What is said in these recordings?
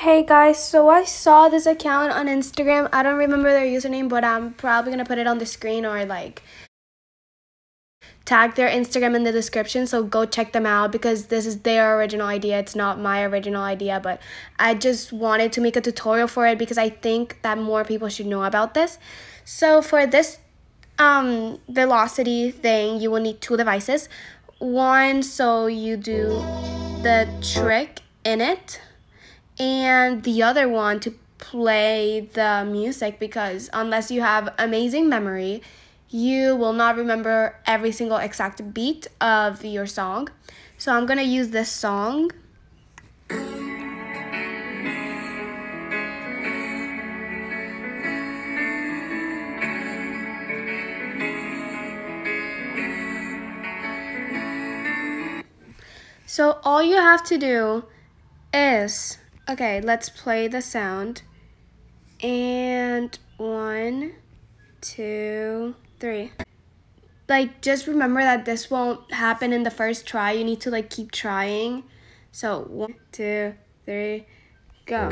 Hey guys, so I saw this account on Instagram. I don't remember their username, but I'm probably gonna put it on the screen or like tag their Instagram in the description. So go check them out because this is their original idea. It's not my original idea, but I just wanted to make a tutorial for it because I think that more people should know about this. So for this velocity thing, you will need two devices. One, so you do the trick in it, and the other one to play the music, because unless you have amazing memory, you will not remember every single exact beat of your song. So I'm gonna use this song. So all you have to do is, okay, let's play the sound. And 1, 2, 3. Like, just remember that this won't happen in the first try. You need to like keep trying. So 1, 2, 3, go.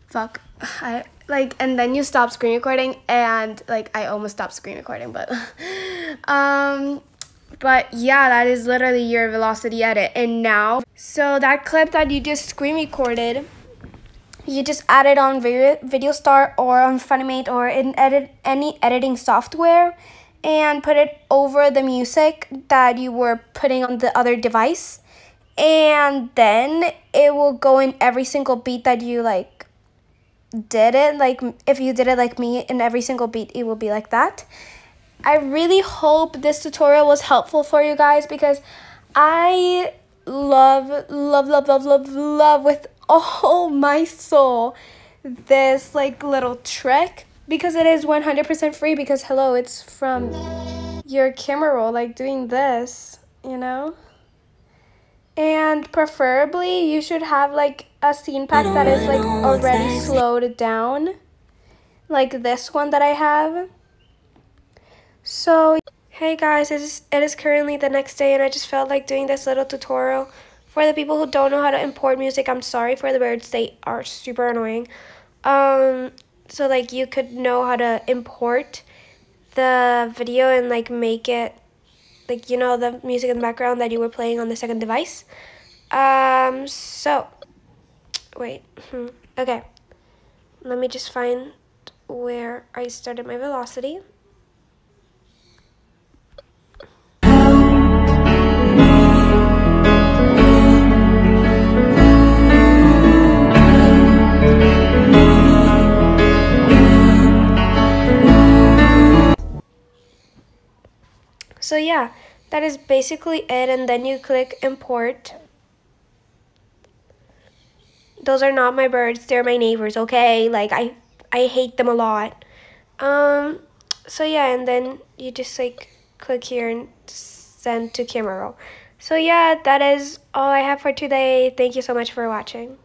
Fuck. And then you stop screen recording, and like I almost stopped screen recording, but yeah, that is literally your velocity edit. And now, so that clip that you just screen recorded, you just add it on Video Star or on Funimate or in any editing software, and put it over the music that you were putting on the other device, and then it will go in every single beat that you like did it. Like if you did it like me, in every single beat it will be like that. I really hope this tutorial was helpful for you guys, because I love with all my soul this like little trick, because it is 100% free, because hello, it's from your camera roll, like doing this, you know? And preferably you should have like a scene pack that is like already slowed down, like this one that I have. So hey guys, it is currently the next day, and I just felt like doing this little tutorial. For the people who don't know how to import music, I'm sorry for the words, they are super annoying. So like you could know how to import the video and like make it like, you know, the music in the background that you were playing on the second device. So wait, okay, let me just find where I started my velocity. So yeah, that is basically it, and then you click import. Those are not my birds, they're my neighbors, okay? Like I hate them a lot. So yeah, and then you just like click here and send to camera roll. So yeah, that is all I have for today. Thank you so much for watching.